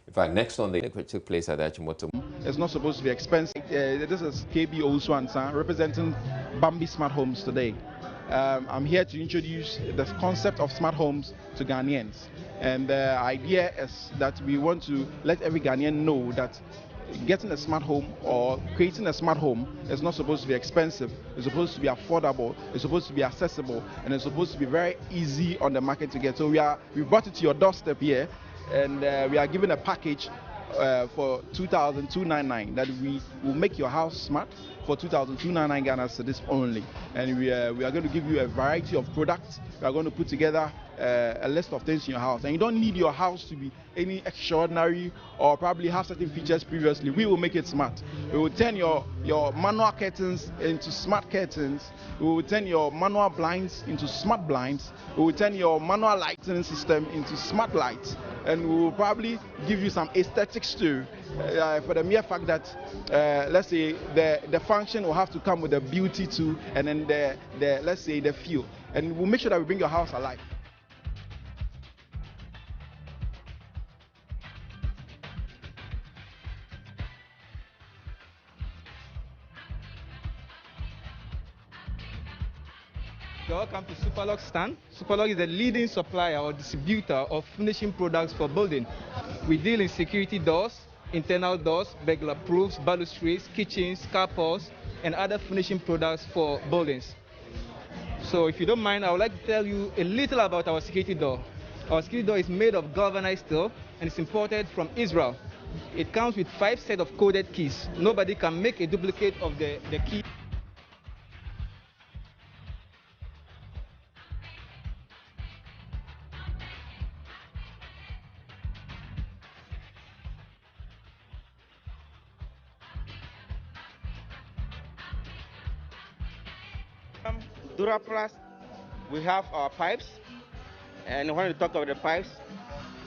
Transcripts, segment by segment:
In fact, next on the which took place at Achimota. It's not supposed to be expensive. This is KB Oswansa representing Bambi Smart Homes today. I'm here to introduce the concept of smart homes to Ghanaians. And the idea is that we want to let every Ghanaian know that getting a smart home or creating a smart home is not supposed to be expensive. It's supposed to be affordable, it's supposed to be accessible, and it's supposed to be very easy on the market to get. So we brought it to your doorstep here, and we are giving a package for 2,299 that we will make your house smart for 2,299 Ghana cedis only. And we are going to give you a variety of products. We are going to put together a list of things in your house, and you don't need your house to be any extraordinary or probably have certain features previously. We will make it smart. We will turn your manual curtains into smart curtains. We will turn your manual blinds into smart blinds. We will turn your manual lighting system into smart lights, and we will probably give you some aesthetics too, for the mere fact that let's say the function will have to come with the beauty too, and then the let's say the feel, and we'll make sure that we bring your house alive. Welcome to Superlog stand. Superlog is the leading supplier or distributor of finishing products for building. We deal in security doors, internal doors, burglar proofs, balustrades, kitchens, carports, and other finishing products for buildings. So if you don't mind, I would like to tell you a little about our security door. Our security door is made of galvanized steel and it's imported from Israel. It comes with 5 sets of coded keys. Nobody can make a duplicate of the key. Duraplast, we have our pipes, and when we talk about the pipes,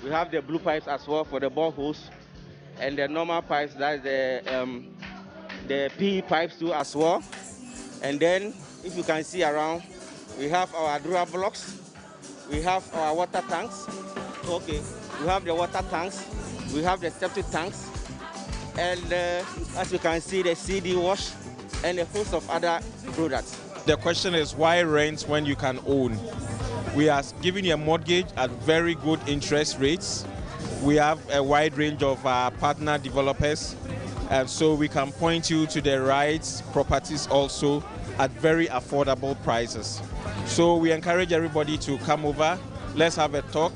we have the blue pipes as well for the boreholes, and the normal pipes, that's the PE pipes too as well. And then, if you can see around, we have our Dura blocks, we have our water tanks. Okay, we have the water tanks, we have the septic tanks, and as you can see, the CD wash, and a host of other products. The question is, why rent when you can own? We are giving you a mortgage at very good interest rates. We have a wide range of partner developers, and so we can point you to the right properties also at very affordable prices. So we encourage everybody to come over, let's have a talk,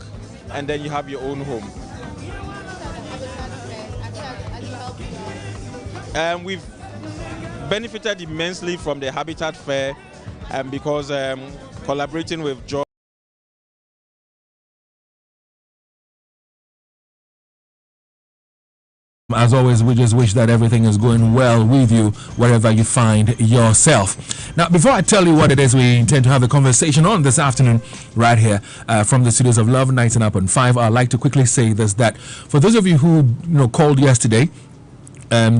and then you have your own home. We've benefited immensely from the Habitat Fair, because collaborating with George. As always, we just wish that everything is going well with you wherever you find yourself. Now, before I tell you what it is we intend to have a conversation on this afternoon right here from the studios of Love 99.5, I'd like to quickly say this, that for those of you who called yesterday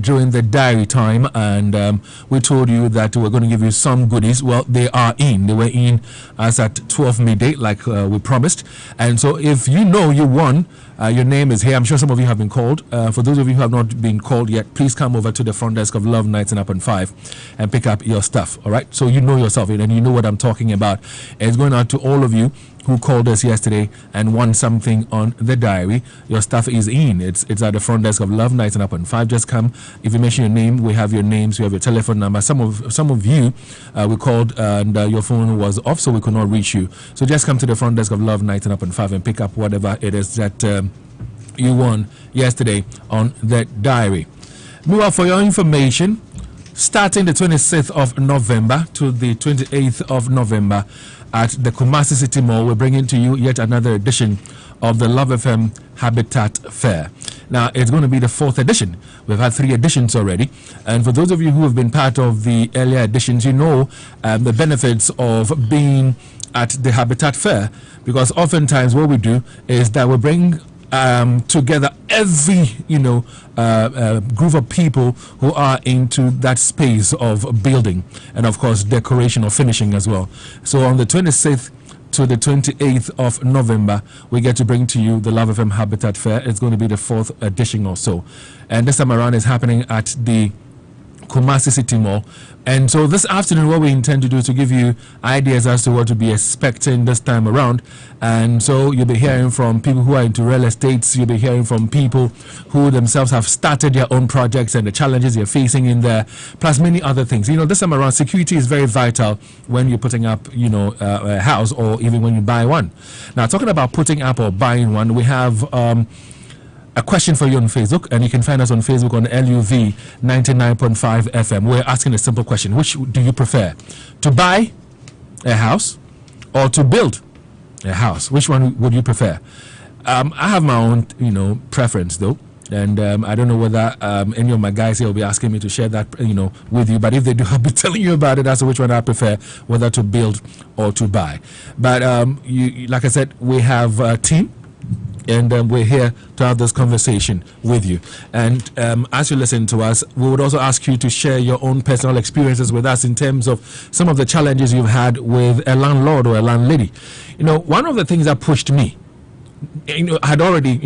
during the diary time, and we told you that we're going to give you some goodies. Well, they are in. They were in as at 12 midday, like we promised. And so if you know you won, your name is here. I'm sure some of you have been called. For those of you who have not been called yet, please come over to the front desk of Love 99.5 and pick up your stuff. All right? So you know yourself and you know what I'm talking about. It's going out to all of you who called us yesterday and won something on the diary. Your stuff is in. It's at the front desk of Love 99.5. Just come. If you mention your name, we have your names, we have your telephone number. Some of you we called and your phone was off, so we could not reach you. So just come to the front desk of Love 99.5 and pick up whatever it is that you won yesterday on the diary. Meanwhile, for your information, starting the 26th of November to the 28th of November, at the Kumasi City Mall, we're bringing to you yet another edition of the Love FM Habitat Fair. Now, it's going to be the 4th edition. We've had 3 editions already. And for those of you who have been part of the earlier editions, you know the benefits of being at the Habitat Fair. Because oftentimes what we do is that we bring together every group of people who are into that space of building and of course decoration or finishing as well. So on the 26th to the 28th of November, we get to bring to you the Love FM Habitat Fair. It's going to be the 4th edition or so. And this time around is happening at the Kumasi City Mall. And so this afternoon, what we intend to do is to give you ideas as to what to be expecting this time around. And so you'll be hearing from people who are into real estates. You'll be hearing from people who themselves have started their own projects and the challenges they're facing in there, plus many other things. You know, this time around, security is very vital when you're putting up, a house or even when you buy one. Now, talking about putting up or buying one, we have a question for you on Facebook, and you can find us on Facebook on LUV 99.5 FM. We're asking a simple question: which do you prefer, to buy a house or to build a house? Which one would you prefer? I have my own, preference though, and I don't know whether any of my guys here will be asking me to share that, with you. But if they do, I'll be telling you about it as to which one I prefer, whether to build or to buy. But like I said, we have a team. And we're here to have this conversation with you. And as you listen to us, we would also ask you to share your own personal experiences with us in terms of some of the challenges you've had with a landlord or a landlady. One of the things that pushed me, I had already,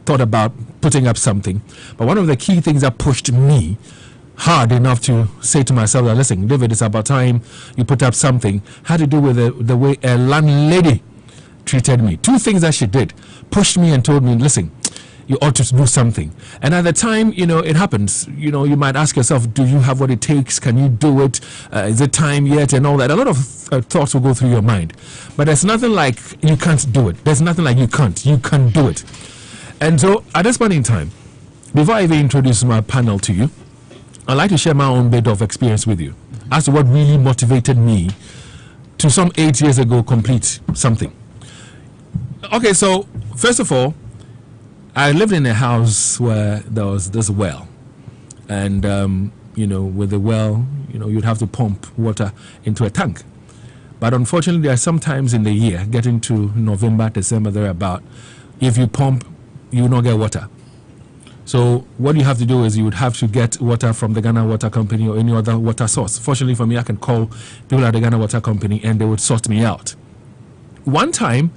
thought about putting up something, but one of the key things that pushed me hard enough to say to myself that, listen, David, it's about time you put up something, had to do with the way a landlady treated me. Two things that she did pushed me and told me, listen, you ought to do something. And at the time, it happens. You might ask yourself, do you have what it takes? Can you do it? Is it time yet? And all that. A lot of thoughts will go through your mind. But there's nothing like you can't do it. There's nothing like you can't. You can do it. And so at this point in time, before I even introduce my panel to you, I'd like to share my own bit of experience with you as to what really motivated me to some 8 years ago complete something. Okay, so first of all, I lived in a house where there was this well, and with the well, you'd have to pump water into a tank. But unfortunately, there are some times in the year, getting to November, December, thereabout, if you pump, you will not get water. So what you have to do is you would have to get water from the Ghana Water Company or any other water source. Fortunately for me, I can call people at the Ghana Water Company and they would sort me out. One time,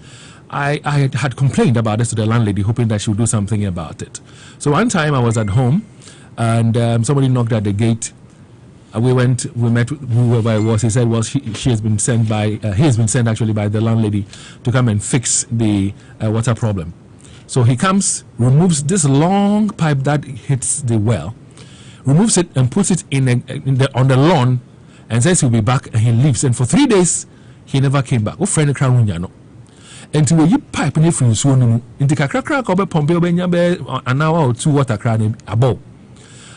I had complained about this to the landlady, hoping that she would do something about it. So one time I was at home, and somebody knocked at the gate. We met whoever it was. He said, "Well, he has been sent actually by the landlady to come and fix the water problem." So he comes, removes this long pipe that hits the well, removes it and puts it on the lawn, and says he'll be back. And he leaves. And for 3 days, he never came back. And to you pipe in from so into crack over Pompeo an hour or two water crowd above.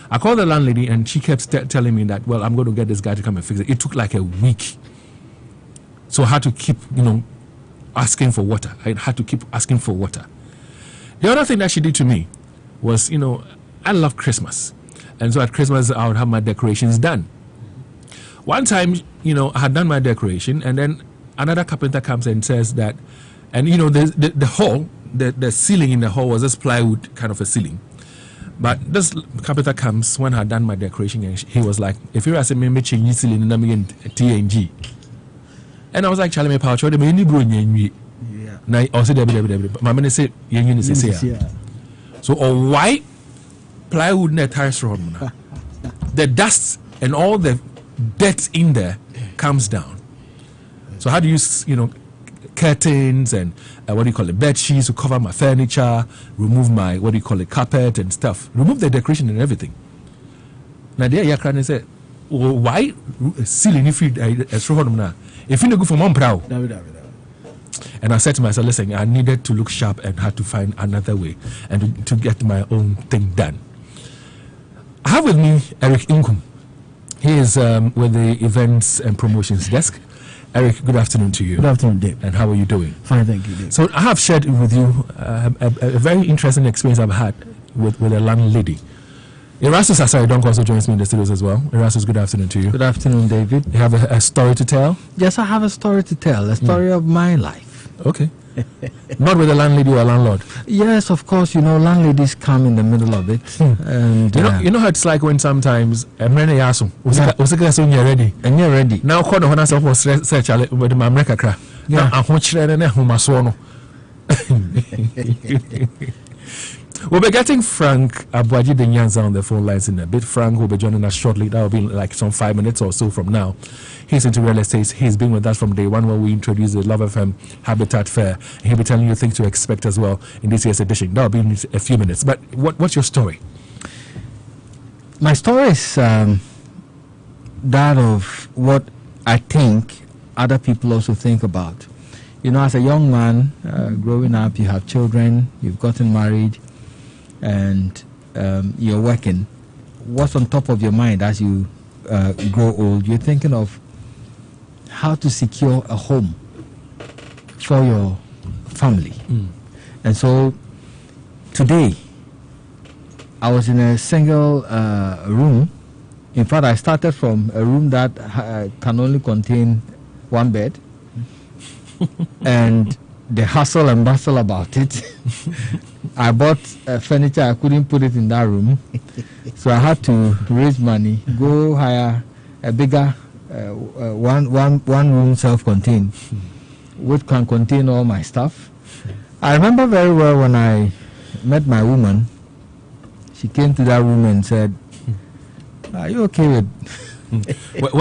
I called the landlady and she kept telling me that, well, I'm going to get this guy to come and fix it. It took like a week. So I had to keep, asking for water. I had to keep asking for water. The other thing that she did to me was, I love Christmas. And so at Christmas, I would have my decorations done. One time, I had done my decoration, and then another carpenter comes and says that, and the hall, the ceiling in the hall was this plywood kind of a ceiling. But this carpenter comes when I had done my decoration, and he was like, if you ask me change ceiling, and I'm in TNG. And I was like, Charlie, me pouch, what do you mean? Yeah. Now, also, my man said, so, white plywood net tires from the dust and all the dirt in there comes down. So, how do you, curtains and bed sheets to cover my furniture, remove my carpet and stuff, remove the decoration and everything. Now there Yakran said, why ceiling if you no go for mom proud? And I said to myself, listen, I needed to look sharp and had to find another way and to get my own thing done. I have with me Eric Inkum. He is with the events and promotions desk. Eric, good afternoon to you. Good afternoon, Dave. And how are you doing? Fine, thank you, Dave. So I have shared with you a very interesting experience I've had with a landlady. Erastus Asaridonk also joins me in the studios as well. Erastus, good afternoon to you. Good afternoon, David. You have a story to tell? Yes, I have a story to tell, a story of my life. Okay. Not with a landlady or a landlord. Yes, of course. Landladies come in the middle of it. And you know how it's like when sometimes ready and you're ready. Now call on us for search with my America. Yeah. We'll be getting Frank Abuaji Denyanza on the phone lines in a bit. Frank will be joining us shortly. That will be like some 5 minutes or so from now. He's into real estate. He's been with us from day one when we introduced the Love FM Habitat Fair. And he'll be telling you things to expect as well in this year's edition. That will be in a few minutes. But what's your story? My story is that of what I think other people also think about. As a young man growing up, you have children, you've gotten married, and you're working. What's on top of your mind as you grow old? You're thinking of how to secure a home for your family. And so today, I was in a single room. In fact, I started from a room that can only contain one bed. And the hustle and bustle about it. I bought furniture, I couldn't put it in that room. So I had to raise money, go hire a bigger one room self-contained, which can contain all my stuff. I remember very well when I met my woman. She came to that room and said, "Are you okay with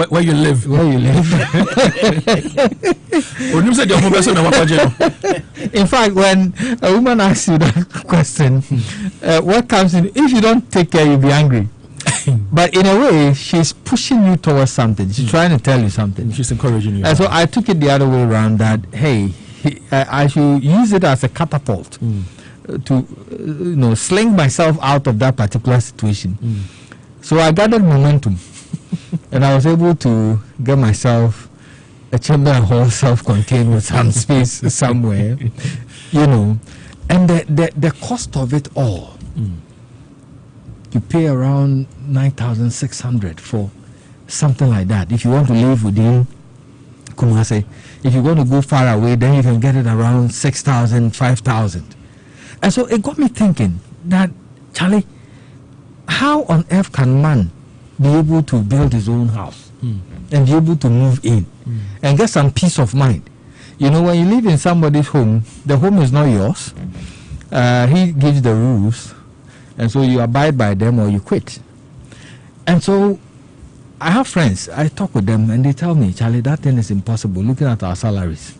where you live?" Where you live? In fact, when a woman asks you that question, what comes in? If you don't take care, you'll be angry. But in a way, she's pushing you towards something. She's trying to tell you something. She's encouraging you. And so I took it the other way around. That hey, I should use it as a catapult to sling myself out of that particular situation. So I gathered momentum. And I was able to get myself a chamber and hall self-contained with some space somewhere, And the cost of it all, you pay around 9,600 for something like that. If you want to live within Kumasi, if you want to go far away, then you can get it around 6,000, 5,000. And so it got me thinking that, Charlie, how on earth can man be able to build his own house and be able to move in and get some peace of mind? When you live in somebody's home, the home is not yours. He gives the rules, and so you abide by them or you quit. And so I have friends, I talk with them, and they tell me, "Charlie, that thing is impossible, looking at our salaries."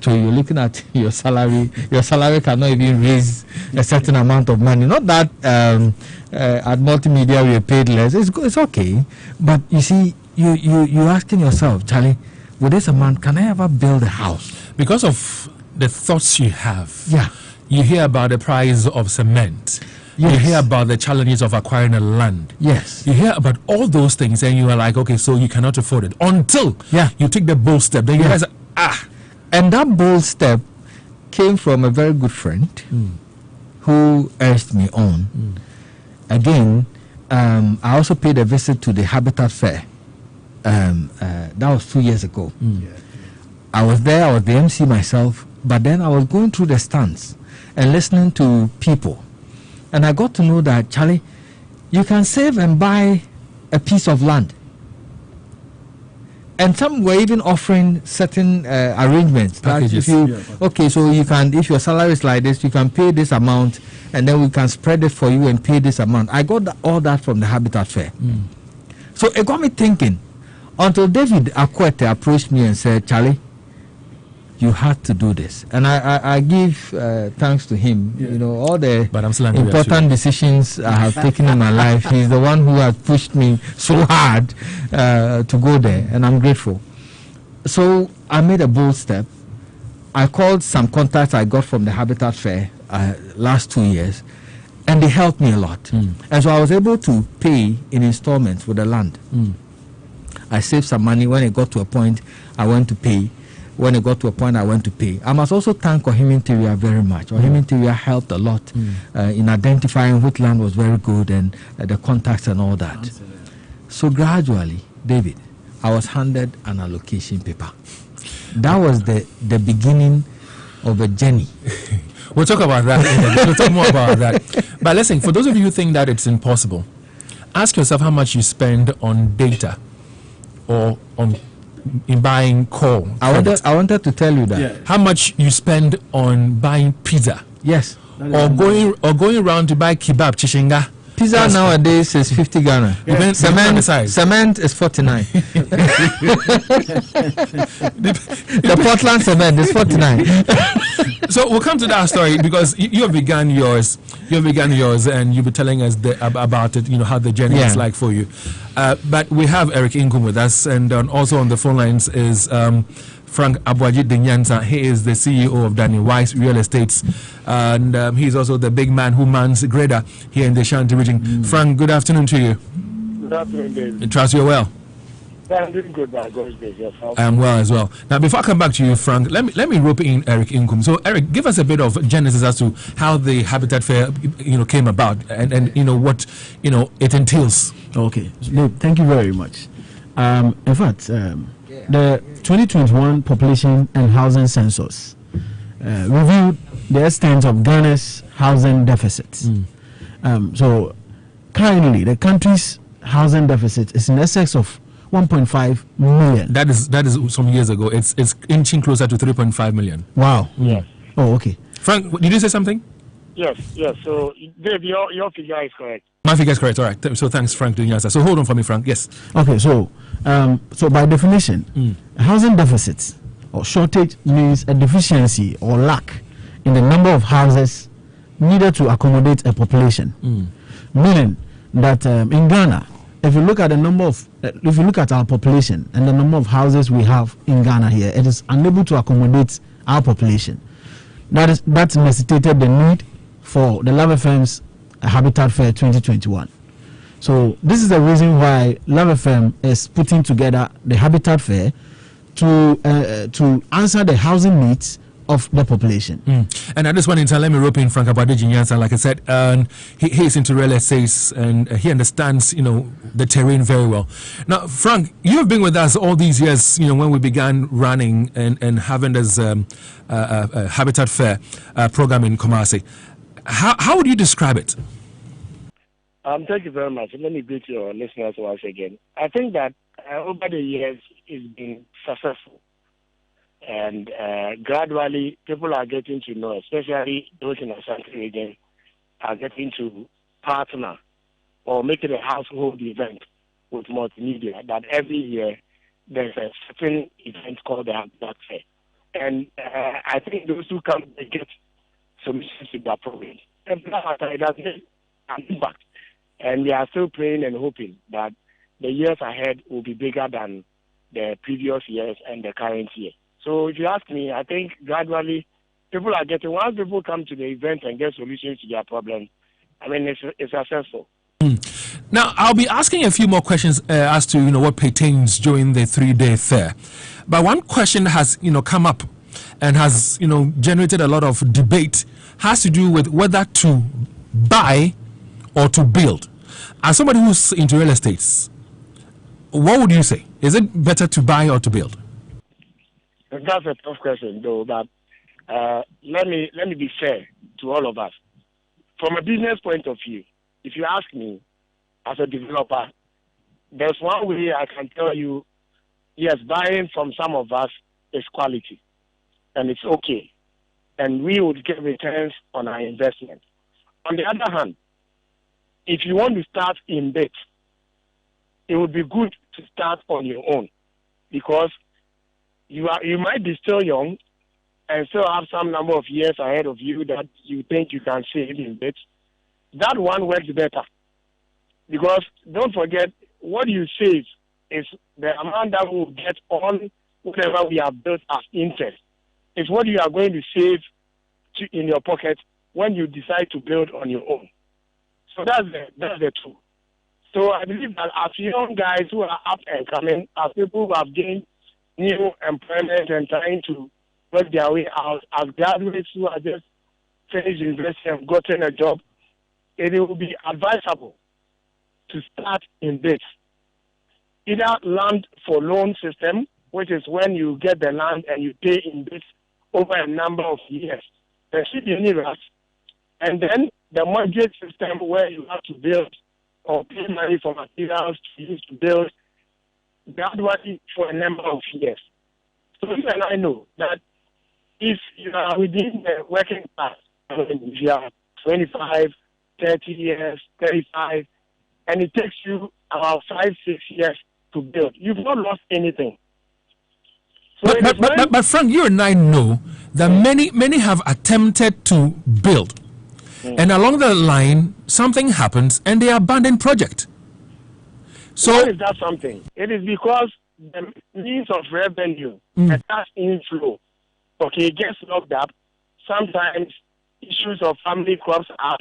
So you're looking at your salary cannot even raise a certain amount of money. Not that at multimedia we are paid less. It's okay. But you see, you're asking yourself, Charlie, with this amount, can I ever build a house? Because of the thoughts you have. Yeah. You hear about the price of cement. Yes. You hear about the challenges of acquiring a land. Yes. You hear about all those things and you are like, okay, so you cannot afford it. Until you take the bold step. Then you realize, And that bold step came from a very good friend who urged me on. Again, I also paid a visit to the Habitat Fair. That was 2 years ago. I was there, I was the MC myself, but then I was going through the stands and listening to people. And I got to know that, Charlie, you can save and buy a piece of land. And some were even offering certain arrangements. Packages. Okay, so you can, if your salary is like this, you can pay this amount, and then we can spread it for you and pay this amount. I got all that from the Habitat Fair. So it got me thinking, until David Akuetteh approached me and said, "Charlie, you had to do this." And I give thanks to him. All the important decisions I have taken in my life. He's the one who has pushed me so hard to go there, and I'm grateful. So I made a bold step. I called some contacts I got from the Habitat Fair last 2 years, and they helped me a lot. And so I was able to pay in installments with the land. I saved some money. When it got to a point, I went to pay. When it got to a point, I went to pay. I must also thank Ohim Interior very much. Ohim Interior helped a lot in identifying which land was very good and the contacts and all that. So gradually, David, I was handed an allocation paper. That was the beginning of a journey. We'll talk about that. We'll talk more about that. But listen, for those of you who think that it's impossible, ask yourself how much you spend on data or in buying call. I wanted to tell you that. Yeah. How much you spend on buying pizza. Yes. Or going around to buy kebab, chishinga. Pizza nowadays is 50 Ghana. Yeah. Cement is 49. The Portland cement is 49. So we'll come to that story because you have begun yours. And you'll be telling us about it. You know how the journey is like for you. But we have Eric Inkum with us, and also on the phone lines is Frank Aboagye Dinyansa. He is the CEO of Danny Wise Real Estates, and he's also the big man who mans Grader here in the Shanti region. Frank, good afternoon to you. Good afternoon, David. I trust you're well. I'm doing good, by God's grace. Yourself? I am well as well. Now, before I come back to you, Frank, let me rope in Eric Inkum. So, Eric, give us a bit of genesis as to how the Habitat Fair, came about, and what it entails. Okay, thank you very much. In fact, the 2021 Population and Housing Census reviewed the extent of Ghana's housing deficits. So, currently, the country's housing deficit is in excess of 1.5 million. That is some years ago. It's inching closer to 3.5 million. Wow. Yes. Oh, okay. Frank, did you say something? Yes. So, Dave, your figure is correct. My figure is correct. All right. So thanks, Frank, doing answer. So hold on for me, Frank. Yes. Okay. So by definition, housing deficits or shortage means a deficiency or lack in the number of houses needed to accommodate a population. Meaning that in Ghana, if you look at our population and the number of houses we have in Ghana here, it is unable to accommodate our population. That necessitated the need for the Love FM's Habitat Fair 2021. So this is the reason why Love FM is putting together the Habitat Fair to answer the housing needs of the population. And at this point in time, let me rope in Frank Aboagye Dinyansa. Like I said, he is into real estate and he understands, the terrain very well. Now, Frank, you have been with us all these years, when we began running and having this Habitat Fair program in Kumasi. How would you describe it? Thank you very much. Let me greet your listeners once again. I think that over the years it's been successful. And gradually, people are getting to know, especially those in the Ashanti region, are getting to partner or make it a household event with multimedia. That every year there's a certain event called the Habitat Fair. And I think those who come, they get solutions to their problems. And now it has made an impact. And we are still praying and hoping that the years ahead will be bigger than the previous years and the current year. So if you ask me, I think gradually people are getting, once people come to the event and get solutions to their problems, it's successful. Now, I'll be asking a few more questions as to, what pertains during the 3-day fair. But one question has, come up and has, generated a lot of debate, has to do with whether to buy or to build. As somebody who's into real estates, what would you say? Is it better to buy or to build? That's a tough question, though. But let me be fair to all of us. From a business point of view, if you ask me, as a developer, there's one way I can tell you, yes, buying from some of us is quality, and it's okay, and we would get returns on our investment. On the other hand, if you want to start in debt, it would be good to start on your own, because you might be still young and still have some number of years ahead of you that you think you can save in debt. That one works better, because don't forget, what you save is the amount that will get on whatever we have built as interest. It's what you are going to save in your pocket when you decide to build on your own. So that's the truth. So I believe that as young guys who are up and coming, as people who have gained new employment and trying to work their way out, as graduates who are just finished university and gotten a job, it will be advisable to start in this. Either land for loan system, which is when you get the land and you pay in bits over a number of years. There should be any rush. And then the mortgage system where you have to build or pay money for materials to use to build gradually for a number of years. So you and I know that if you are within the working class, I mean, if you are 25, 30 years, 35, and it takes you about 5-6 years to build, you've not lost anything. So but Frank, you and I know that many have attempted to build, and along the line something happens and they abandon project. So why is that something? It is because the means of revenue, the tax inflow, gets locked up. Sometimes issues of family crops up.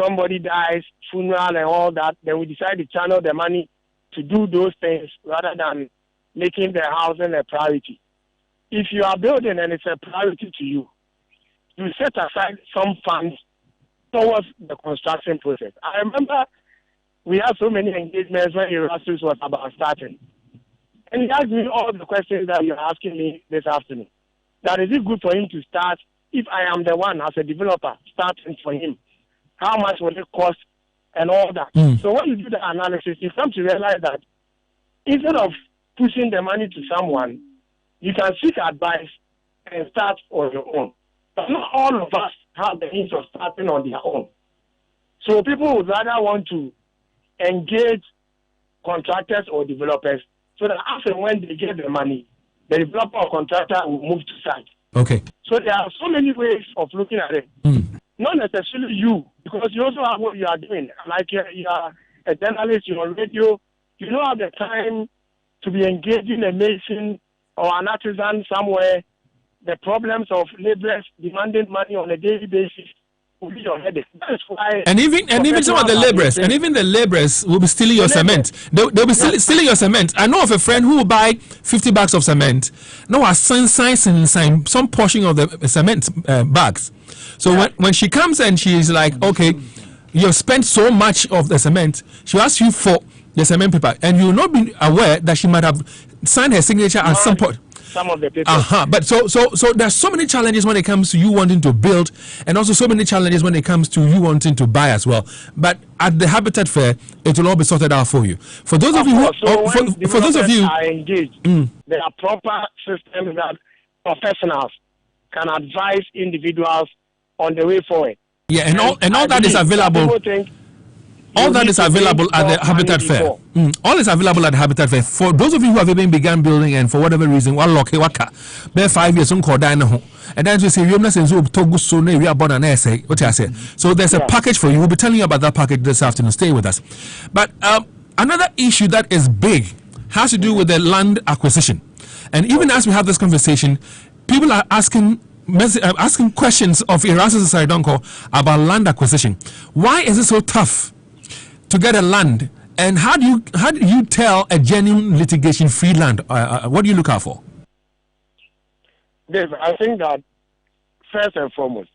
Somebody dies, funeral and all that. Then we decide to channel the money to do those things rather than making the housing a priority. If you are building and it's a priority to you, you set aside some funds towards the construction process. I remember we had so many engagements when Erasmus was about starting. And he asked me all the questions that you're asking me this afternoon. That is it good for him to start if I am the one as a developer starting for him? How much will it cost and all that? So when you do the analysis, you come to realize that instead of pushing the money to someone, you can seek advice and start on your own. But not all of us have the means of starting on their own. So people would rather want to engage contractors or developers so that after when they get the money, the developer or contractor will move to site. Okay. So there are so many ways of looking at it. Not necessarily you, because you also have what you are doing. Like you are a journalist, you're on radio, you don't have the time to be engaging a mason or an artisan somewhere. The problems of laborers demanding money on a daily basis will be your headache. That's why. And even some of the laborers, will be stealing your cement. They'll be stealing your cement. I know of a friend who will buy 50 bags of cement. Now, I sign some portion of the cement bags. So when she comes and she is like, okay, you've spent so much of the cement, she asks you for the cement paper, and you will not be aware that she might have signed her signature at some point. Some of the people. But so there's so many challenges when it comes to you wanting to build, and also so many challenges when it comes to you wanting to buy as well. But at the Habitat Fair, it will all be sorted out for you. For those of you who for those of you are engaged, there are proper systems that professionals can advise individuals on the way forward. Yeah, and all that is available. All that is available at the Habitat Fair. All is available at the Habitat Fair. For those of you who have even begun building and for whatever reason, one lock waka, bear 5 years on Cordano, and then we say, we are born an essay. What I say. So there's a package for you. We'll be telling you about that package this afternoon. Stay with us. But another issue that is big has to do with the land acquisition. And even as we have this conversation, people are asking questions of Erasmus Saidonko about land acquisition. Why is it so tough to get a land, and how do you tell a genuine litigation-free land? What do you look out for? Dave, I think that first and foremost,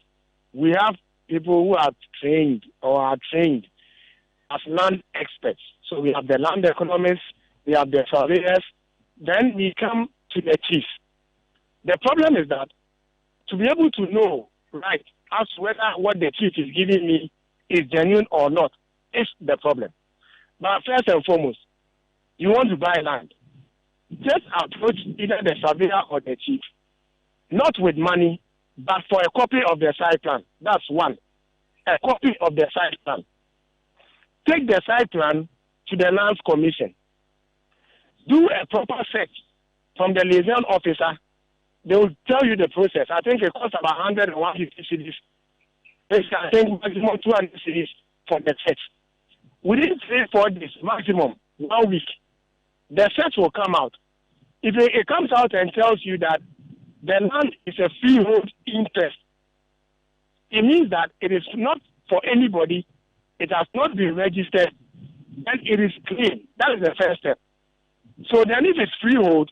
we have people who are trained as land experts. So we have the land economists, we have the surveyors, then we come to the chief. The problem is that to be able to know right as to whether what the chief is giving me is genuine or not is the problem. But first and foremost, you want to buy land, just approach either the surveyor or the chief, not with money, but for a copy of the site plan. That's one. A copy of the site plan. Take the site plan to the Lands Commission. Do a proper search from the liaison officer. They will tell you the process. I think it costs about 100 and 150 cedis. I think maximum 200 cedis for the search. Within 3-4 days, maximum 1 week, the search will come out. If it comes out and tells you that the land is a freehold interest, it means that it is not for anybody, it has not been registered, then it is clean. That is the first step. So then if it's freehold,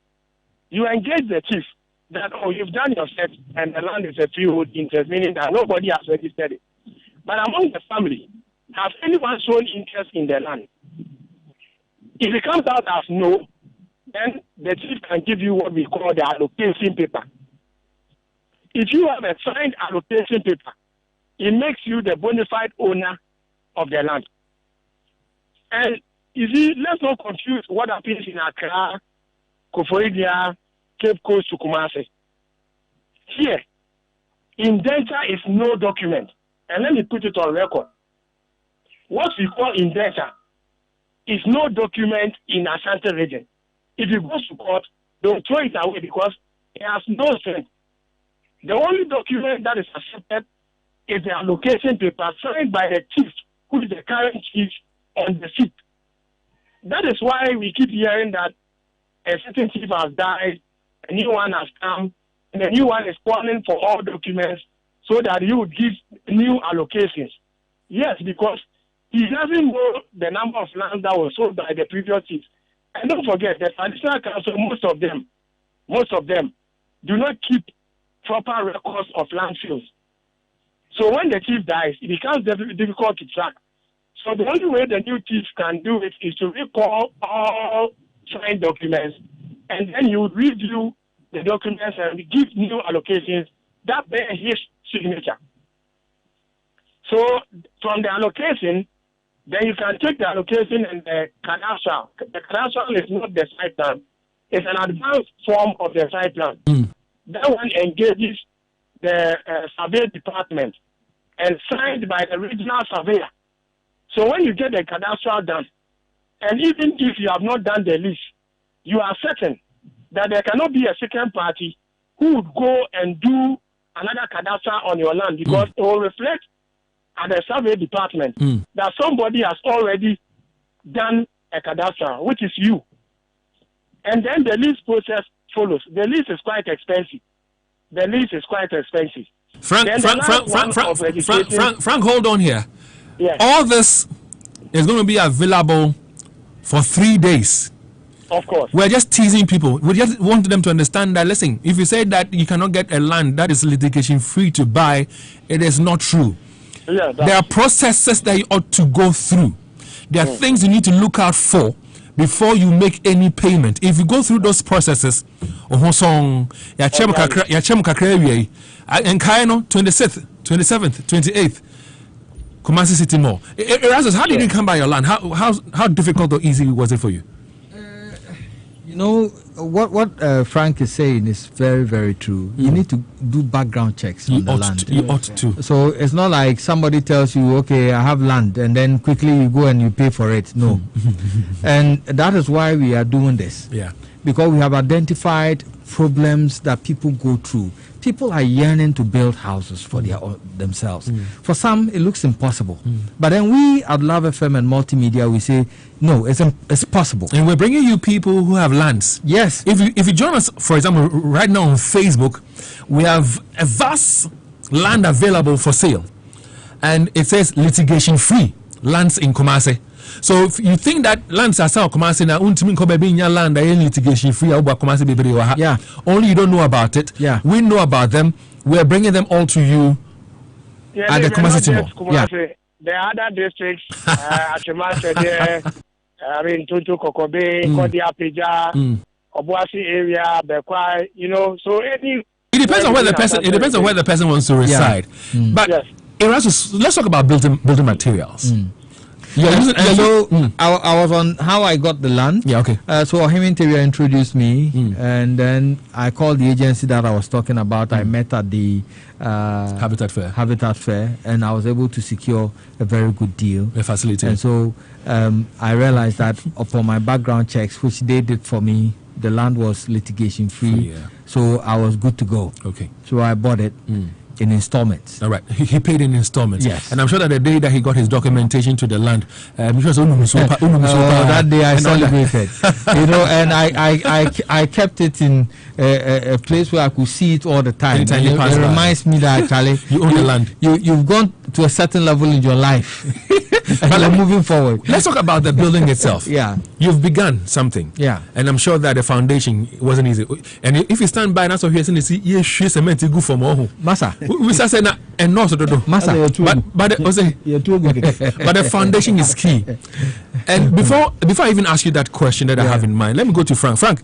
you engage the chief that, you've done your search and the land is a freehold interest, meaning that nobody has registered it. But among the family, has anyone shown interest in the land? If it comes out as no, then the chief can give you what we call the allocation paper. if you have a signed allocation paper, it makes you the bona fide owner of the land. And you see, let's not confuse what happens in Accra, Koforidua, Cape Coast to Kumasi. Here, indenture is no document. And let me put it on record. What we call indenture is no document in Ashanti region. If you go to court, don't throw it away because it has no strength. The only document that is accepted is the allocation paper signed by the chief, who is the current chief on the seat. That is why we keep hearing that a certain chief has died, a new one has come, and the new one is calling for all documents so that he would give new allocations. Yes, because he doesn't know the number of lands that was sold by the previous chief. And don't forget, the traditional council, most of them do not keep proper records of land sales. So when the chief dies, it becomes difficult to track. So the only way the new chief can do it is to recall all signed documents, and then you would review the documents and give new allocations that bear his signature. So from the allocation, then you can take the allocation and the cadastral. The cadastral is not the site plan. It's an advanced form of the site plan. That one engages the survey department and signed by the regional surveyor. So when you get the cadastral done, and even if you have not done the list, you are certain that there cannot be a second party who would go and do another cadastral on your land, because it will reflect at the survey department that somebody has already done a cadastral, which is you. And then the lease process follows. The lease is quite expensive. Frank, hold on here. Yes. All this is going to be available for 3 days. Of course. We're just teasing people. We just want them to understand that, listen, if you say that you cannot get a land that is litigation free to buy, it is not true. Yeah, there are processes that you ought to go through. There are things you need to look out for before you make any payment. If you go through those processes, and 26th, 27th, 28th, Kumasi City Mall. Erasmus, how did you come by your land? How difficult or easy was it for you? You know, what Frank is saying is very, very true. You need to do background checks on the land. You ought to. So it's not like somebody tells you, okay, I have land, and then quickly you go and you pay for it. No. And that is why we are doing this. Yeah. Because we have identified problems that people go through. People are yearning to build houses for themselves. For some, it looks impossible. But then we at Love FM and Multimedia, we say, no, it's possible. And we're bringing you people who have lands. Yes. If you join us, for example, right now on Facebook, we have a vast land available for sale. And it says litigation free, lands in Kumasi. So if you think that lands are selling Kumasi na untimin ko be nya land are litigation free abuba Kumasi be wa. Yeah. Only you don't know about it. Yeah. We know about them. We're bringing them all to you at the Kumasi Timor. Yeah. The other districts, Achimase there, Tutu Kokobe, Kodia Pija, Obuasi area, Bekwai, you know, so any. It depends on where the person. It depends on where the person wants to reside. Yeah. But yes. Let's talk about building materials. I was on how I got the land. Yeah, okay. So Ohim Interior introduced me, and then I called the agency that I was talking about. I met at the Habitat Fair, and I was able to secure a very good deal. A facility. And so I realized that upon my background checks, which they did for me, the land was litigation free. Yeah. So I was good to go. Okay. So I bought it. In installments. All right. He paid in installments. Yes. And I'm sure that the day that he got his documentation to the land, that day I celebrated. You know, and I kept it in a place where I could see it all the time. It reminds me that actually you own the land. You've gone to a certain level in your life. But we're moving forward. Let's talk about the building itself. Yeah. You've begun something. Yeah. And I'm sure that the foundation wasn't easy. And if you stand by and that's what you're saying, you see cement go from home. Massa. We start saying that and not to do. Massa. But the foundation is key. And before I even ask you that question that I have in mind, let me go to Frank. Frank,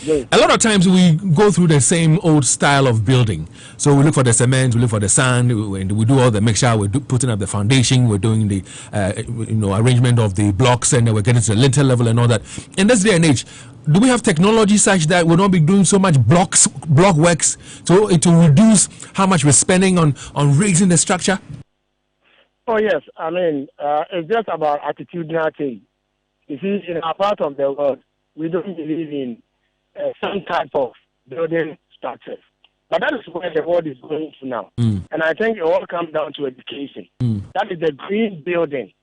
Yes. A lot of times we go through the same old style of building. So we look for the cement, we look for the sand, we do all the mixture, we're putting up the foundation, we're doing the arrangement of the blocks, and then we're getting to the lintel level and all that. In this day and age, do we have technology such that we'll not be doing so much block works, so it will reduce how much we're spending on raising the structure? Oh, yes. I mean, it's just about attitudinal change. You see, in our part of the world, we don't believe in some type of building structures. But that is where the world is going to now. And I think it all comes down to education. That is the green building,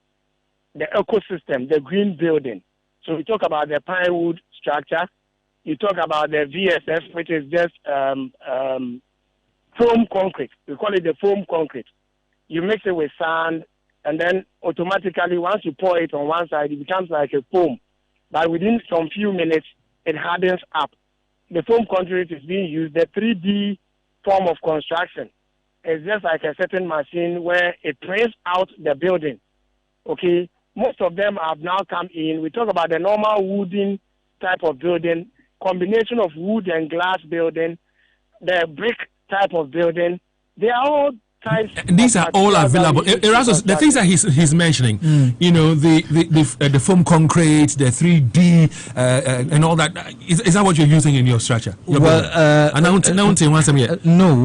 the ecosystem, the green building. So we talk about the plywood structure. You talk about the VSF, which is just foam concrete. We call it the foam concrete. You mix it with sand, and then automatically, once you pour it on one side, it becomes like a foam. But within some few minutes, it hardens up. The foam concrete is being used. The 3D form of construction is just like a certain machine where it prints out the building. Okay? Most of them have now come in. We talk about the normal wooden type of building, combination of wood and glass building, the brick type of building. They are all types. These are all available. Erasmus, the things that he's mentioning, you know, the foam concrete, the 3D, and all that. Is that what you're using in your structure? No,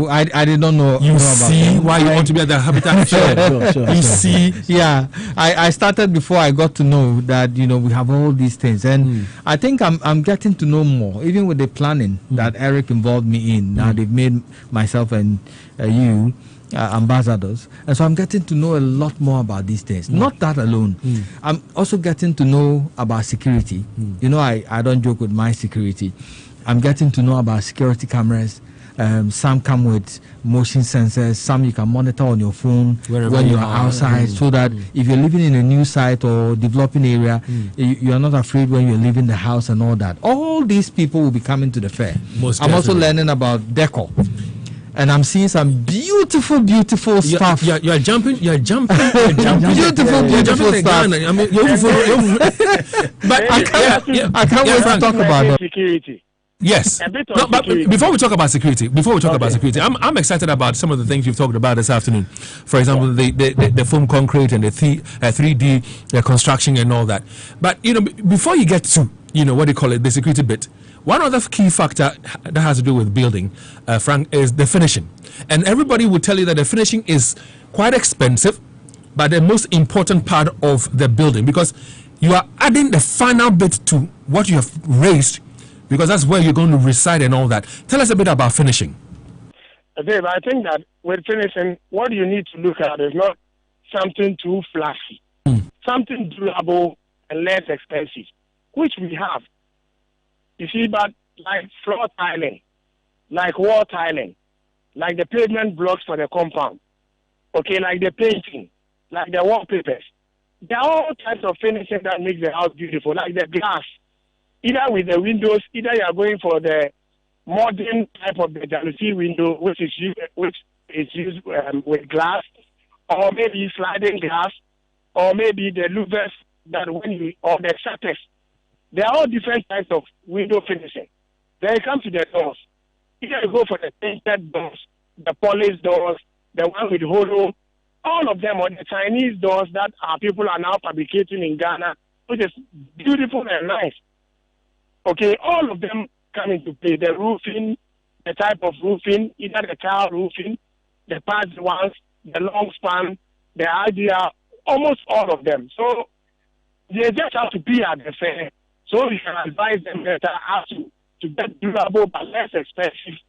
I did not know. You see about why you want to be at the habitat? Sure. You see, yeah. I started before I got to know that, you know, we have all these things, and I think I'm getting to know more, even with the planning that Eric involved me in. Now they've made myself and you ambassadors, and so I'm getting to know a lot more about these things. Not that alone, I'm also getting to know about security. You know, I don't joke with my security. I'm getting to know about security cameras. Some come with motion sensors, some you can monitor on your phone when you are outside, so that if you're living in a new site or developing area, you are not afraid when you're leaving the house and all that. All these people will be coming to the fair. I'm also learning about decor. And I'm seeing some beautiful stuff. You're jumping. Beautiful stuff. I mean, but I can't wait to talk about security. Yes. No, but before we talk about security, I'm excited about some of the things you've talked about this afternoon. For example, the foam concrete and the 3D construction and all that. But, you know, before you get to, you know, what do you call it, the security bit, one other key factor that has to do with building, Frank, is the finishing. And everybody will tell you that the finishing is quite expensive, but the most important part of the building, because you are adding the final bit to what you have raised, because that's where you're going to reside and all that. Tell us a bit about finishing. Dave, I think that with finishing, what you need to look at is not something too flashy, something durable and less expensive, which we have. You see, but like floor tiling, like wall tiling, like the pavement blocks for the compound, okay, like the painting, like the wallpapers. There are all types of finishing that makes the house beautiful, like the glass. Either with the windows, either you are going for the modern type of the jalousie window, which is used with glass, or maybe sliding glass, or maybe the louvers that or the shutters. There are all different types of window finishing. Then it comes to the doors. Either you go for the painted doors, the polished doors, the one with holo, all of them, or the Chinese doors that people are now fabricating in Ghana, which is beautiful and nice. Okay, all of them come into play. The roofing, the type of roofing, either the tile roofing, the patched ones, the long span, the idea, almost all of them. So they just have to be at the fair. So we can advise them better how to get durable but less expensive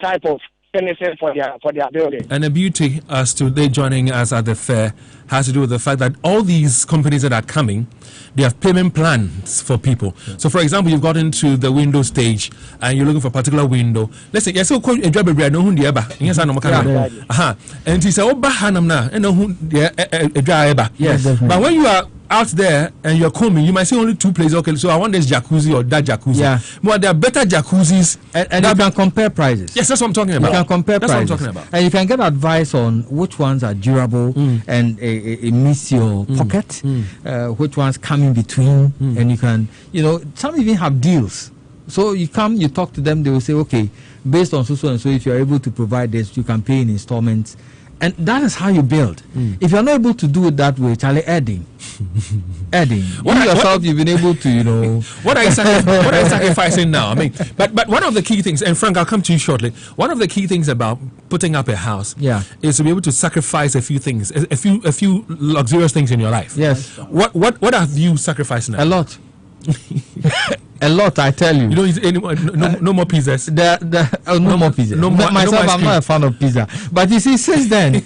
type of finishing for their building. And the beauty as to they joining us at the fair has to do with the fact that all these companies that are coming, they have payment plans for people. So, for example, you've got into the window stage and you're looking for a particular window. Let's say, yes, a job I know who the eba. Yes, I know. And he said, "Oh, Bahanam na, and know who the driver." Yes, but when you are out there and you're coming, you might see only two places. Okay, so I want this jacuzzi or that jacuzzi. Yeah. But there are better jacuzzis, and you can compare prices. Yes, that's what I'm talking about. You can compare that's prices. What I'm talking about. And you can get advice on which ones are durable and it meets your pocket, which ones come in between, and you can, you know, some even have deals. So you come, you talk to them, they will say, okay, based on so and so, if you're able to provide this, you can pay in installments. And that is how you build. If you're not able to do it that way, Charlie, adding. You've been able to, you know. What are you sacrificing now? I mean, but one of the key things, and Frank, I'll come to you shortly. One of the key things about putting up a house is to be able to sacrifice a few things, a few luxurious things in your life. Yes. What have you sacrificed now? A lot. A lot, I tell you. You don't eat anymore. No more pizzas. No more pizza. Myself, I'm not a fan of pizza. But you see, since then,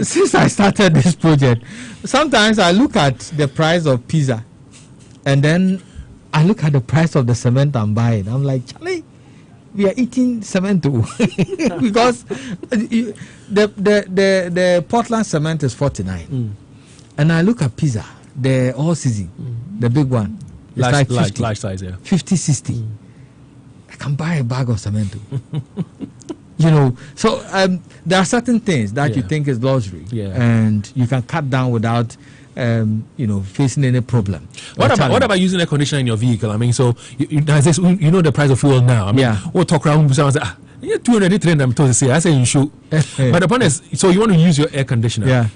since I started this project, sometimes I look at the price of pizza, and then I look at the price of the cement I'm buying. I'm like, Charlie, we are eating cement too, because the Portland cement is 49, and I look at pizza, the all season, the big one. It's like 50, large size, yeah. 50, 60. I can buy a bag of cement. You know, so there are certain things that you think is luxury, and you can cut down without, facing any problem. What about using air conditioner in your vehicle? I mean, so you know the price of fuel now. I mean, we'll talk around. Someone say, you're 200, 300. I say you should. But the point is, so you want to use your air conditioner,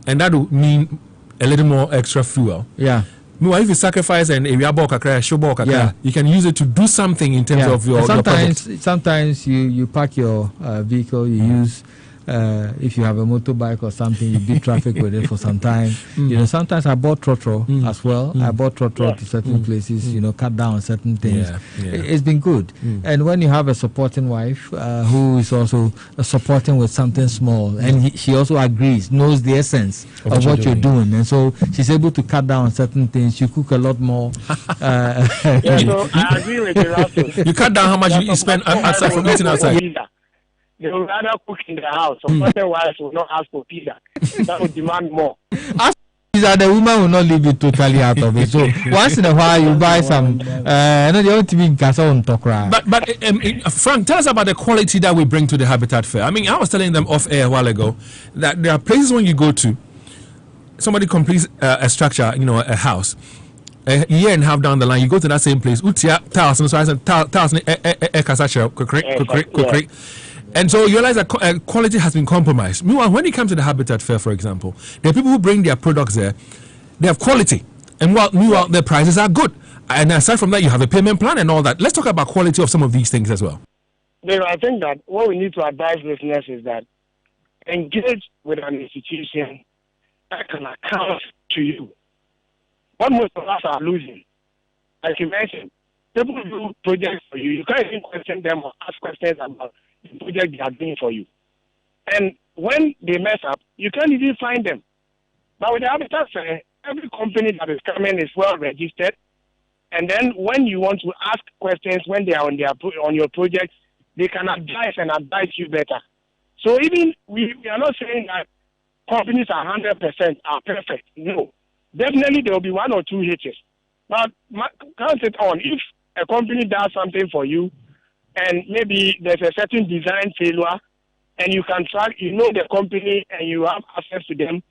and that would mean a little more extra fuel. Yeah. Meanwhile, if you sacrifice an area bulk, you can use it to do something in terms of your project. Sometimes you park your vehicle, you use, if you have a motorbike or something, you beat traffic with it for some time. You know, sometimes I bought trotro as well. I bought trotro to certain places, cut down on certain things. It's been good. And when you have a supporting wife who is also supporting with something small, and she also agrees, knows the essence of what you're doing, and so she's able to cut down on certain things. You cook a lot more. So I agree with you. You cut down how much you spend outside from eating outside. They will rather cook in the house. Supporting wives will not ask for pizza. That will demand more. Ask for pizza, the woman will not leave it totally out of it. So once in a while you buy some. But Frank, tell us about the quality that we bring to the Habitat Fair. I mean, I was telling them off air a while ago that there are places when you go to, somebody completes a structure, a house. A year and a half down the line, you go to that same place. And so you realize that quality has been compromised. Meanwhile, when you come to the Habitat Fair, for example, there are people who bring their products there. They have quality. And meanwhile, their prices are good. And aside from that, you have a payment plan and all that. Let's talk about quality of some of these things as well. I think that what we need to advise listeners is that engage with an institution that can account to you. What most of us are losing, like you mentioned, people do projects for you. You can't even question them or ask questions about the project they are doing for you. And when they mess up, you can't even find them. But with the Habitat Fair, every company that is coming is well registered. And then when you want to ask questions when they are on your project, they can advise you better. So even we are not saying that companies are 100% are perfect. No. Definitely there will be one or two hitches. But count it on. If a company does something for you, and maybe there's a certain design failure, and you can track, the company, and you have access to them,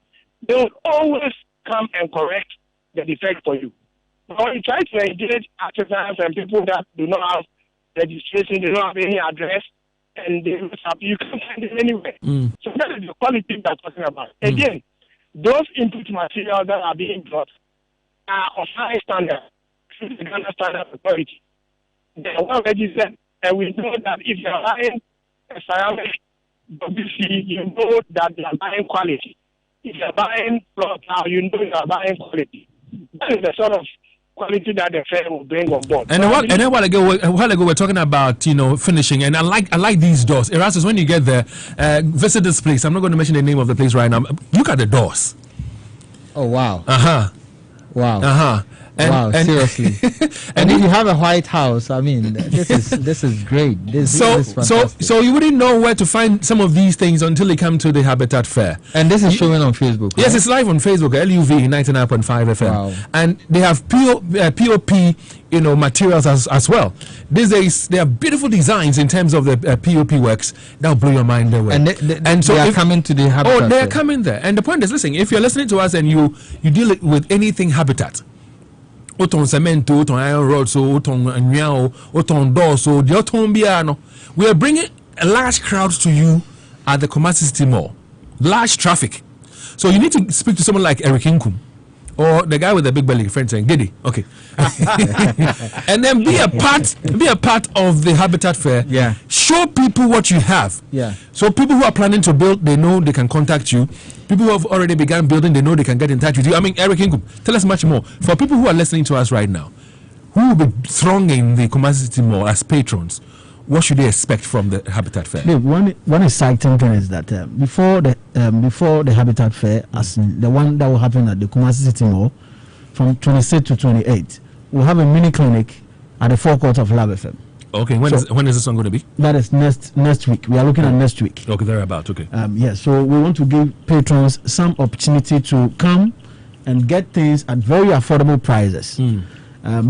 they will always come and correct the defect for you. But when you try to engage artisans and people that do not have registration, they don't have any address, and they mess up, you can't find them anywhere. So that is the quality we're talking about. Again, those input materials that are being brought are of high standard, through the Ghana Standard Authority. They are well registered. And we know that if you are buying a ceramic WC, you know that you are buying quality. If you are buying floor tile, you know you are buying quality. That is the sort of quality that the fair will bring on board. And a while ago, we're talking about finishing, and I like these doors. Erasmus, when you get there, visit this place. I'm not going to mention the name of the place right now. Look at the doors. Oh wow! Wow! And seriously. And if you have a White House, I mean, this is great. This is fantastic. So you wouldn't know where to find some of these things until they come to the Habitat Fair. And this is showing on Facebook. Yes, it's live on Facebook, LUV 99.5 FM. Wow. And they have POP, materials as well. These days, there are beautiful designs in terms of the POP works that will blow your mind away. And so they are coming to the Habitat. Oh, they are coming there. And the point is, listen, if you're listening to us and you deal with anything Habitat, Oton cemento, oton iron rods, so oton nyao, oton doors, so the oton biano. We are bringing a large crowd to you at the Kumasi City Mall. Large traffic. So you need to speak to someone like Eric Inkum or the guy with the big belly, friend saying, Diddy, okay. And then be a part of the Habitat Fair. Yeah. Show people what you have. Yeah. So people who are planning to build, they know they can contact you. People who have already begun building, they know they can get in touch with you. I mean, Eric Inkum, tell us much more. For people who are listening to us right now, who will be thronging the Kumasi City Mall as patrons, what should they expect from the Habitat Fair? One exciting thing is that before the Habitat Fair, as in the one that will happen at the Kumasi City Mall, from 26 to 28, we'll have a mini clinic at the forecourt of Lab FM. Okay, when is this one going to be? That is next week. We are looking at next week. Okay, thereabout. Okay. Yes, so we want to give patrons some opportunity to come and get things at very affordable prices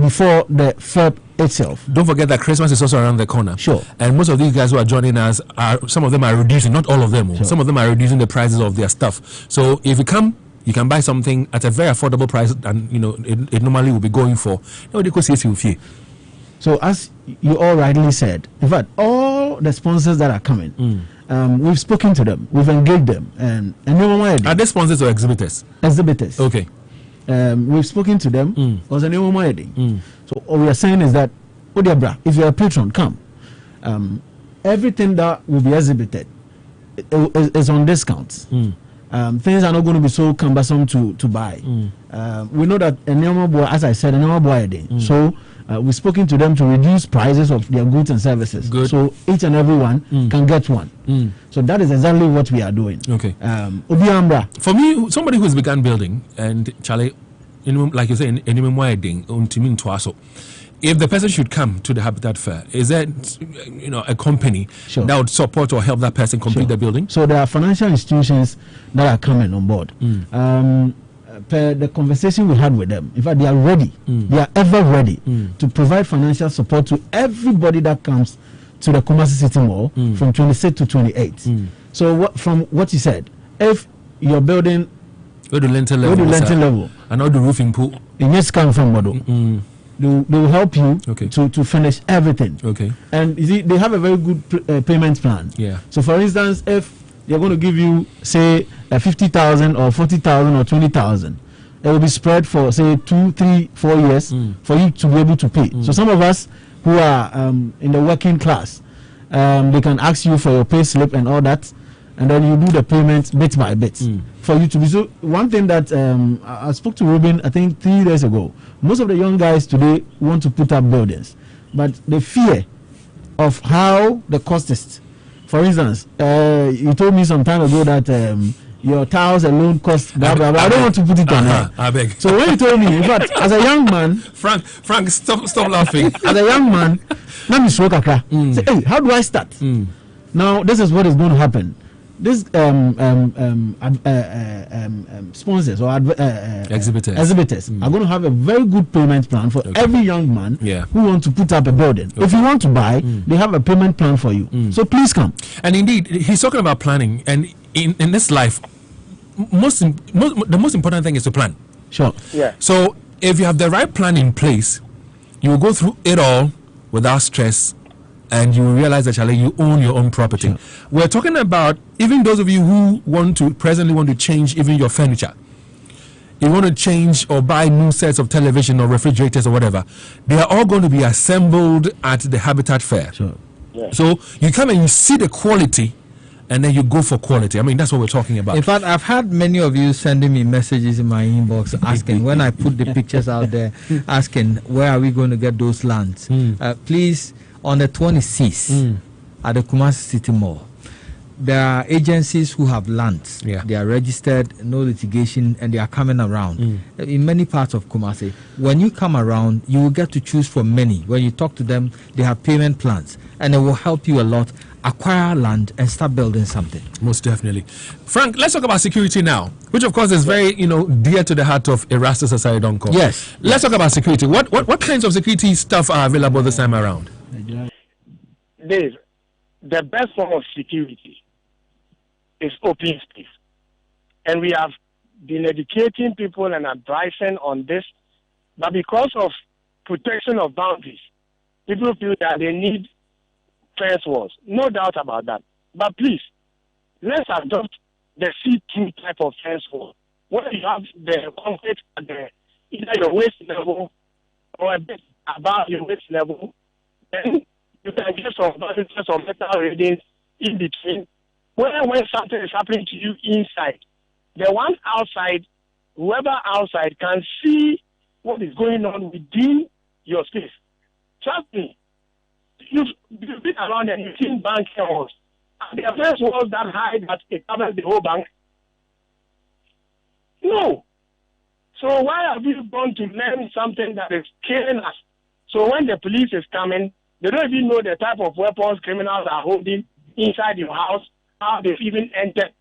before the fair itself. Don't forget that Christmas is also around the corner. Sure. And most of these guys who are joining us some of them are reducing, not all of them. Sure. Some of them are reducing the prices of their stuff. So if you come, you can buy something at a very affordable price, and it normally will be going for. So as you all rightly said, in fact, all the sponsors that are coming, we've spoken to them, we've engaged them, and are they sponsors or exhibitors? Exhibitors. Okay. We've spoken to them. So what we are saying is that, if you're a patron, come. Everything that will be exhibited is on discounts. Things are not going to be so cumbersome to buy. We know that as I said, so we've spoken to them to reduce prices of their goods and services. Good. So each and every one can get one. So that is exactly what we are doing. Okay. For me, somebody who's begun building, and Charlie, like you say, if the person should come to the Habitat Fair, is there a company that would support or help that person complete the building? So there are financial institutions that are coming on board. Per the conversation we had with them, in fact, they are ready. They are ever ready to provide financial support to everybody that comes to the Kumasi City Mall from 26 to 28. So from what you said, if you're building the lintel level and all the roofing pool, in this come from model, they will help you to finish everything. Okay. And you see, they have a very good payment plan. Yeah. So for instance, if they're going to give you, say, 50,000 or 40,000 or 20,000, it will be spread for, say, 2, 3, 4 years for you to be able to pay. So some of us who are in the working class, they can ask you for your pay slip and all that, and then you do the payments bit by bit for you to be. So one thing that I spoke to Ruben, I think 3 days ago, most of the young guys today want to put up buildings, but the fear of how the cost is. For instance, you told me some time ago that your tiles alone cost blah blah blah. I don't want to put it on there. I beg. So when you told me, in fact, as a young man, Frank, stop laughing. As a young man, let me say, hey, how do I start? Now this is what is going to happen. These sponsors or exhibitors are going to have a very good payment plan for every young man who wants to put up a building. If you want to buy, they have a payment plan for you. So please come. And indeed, he's talking about planning. And in this life, the most important thing is to plan. Sure. Yeah. So if you have the right plan in place, you will go through it all without stress, and you will realize that you own your own property. Sure. We're talking about even those of you who presently want to change even your furniture. You want to change or buy new sets of television or refrigerators or whatever. They are all going to be assembled at the Habitat Fair. Sure. Yeah. So you come and you see the quality, and then you go for quality. I mean, that's what we're talking about. In fact, I've had many of you sending me messages in my inbox asking, when I put the pictures out there, asking, where are we going to get those lands? Please, on the 26th at the Kumasi City Mall, there are agencies who have lands. They are registered, no litigation, and they are coming around in many parts of Kumasi. When you come around, you will get to choose from many. When you talk to them, they have payment plans, and it will help you a lot acquire land and start building something. Most definitely. Frank, let's talk about security now, which of course is very dear to the heart of Erastus Asari Donko. Yes. Let's talk about security. What kinds of security stuff are available this time around? Dave, the best form of security is open space. And we have been educating people and advising on this But because of protection of boundaries, people feel that they need fence walls. No doubt about that. But please, let's adopt the see-through type of fence wall, where you have the concrete at either your waist level or a bit above your waist level. Then you can get some balances or metal readings in between, where when something is happening to you inside, the one outside, whoever outside can see what is going on within your space. Trust me, you've been around and you've seen bank walls. And the fence walls that high that it covers the whole bank. No. So why have you gone to learn something that is killing us? So when the police is coming, they don't even know the type of weapons criminals are holding inside your house, how they've even entered.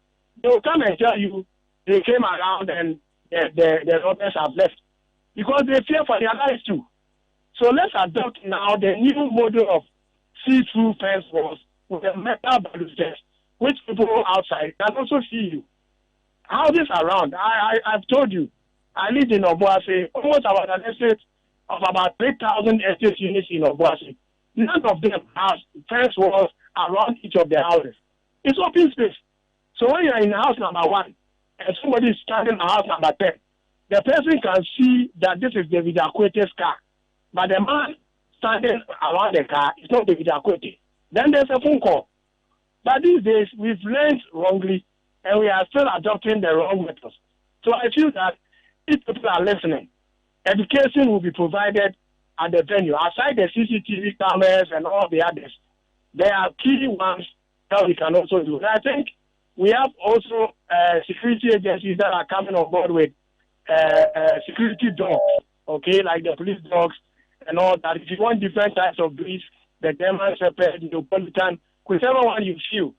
They will come and tell you they came around and the robbers have left. Because they fear for their lives too. So let's adopt now the new model of see-through fence walls with a metal balustrades, which people outside can also see you. Houses around, I've told you, I live in Obuasi, almost about an estate of about 3,000 estate units in Obuasi. None of them has fence walls around each of the houses. It's open space. So when you're in house number 1 and somebody is standing in house number 10, the person can see that this is David Akuetteh's car. But the man standing around the car is not David Akuetteh. Then there's a phone call. But these days, we've learned wrongly, and we are still adopting the wrong methods. So I feel that if people are listening, education will be provided at the venue. Aside the CCTV cameras and all the others, there are key ones that we can also do. And I think we have also security agencies that are coming on board with security dogs, okay, like the police dogs and all that. If you want different types of breeds, the German Shepherd, the Neapolitan, whichever one you feel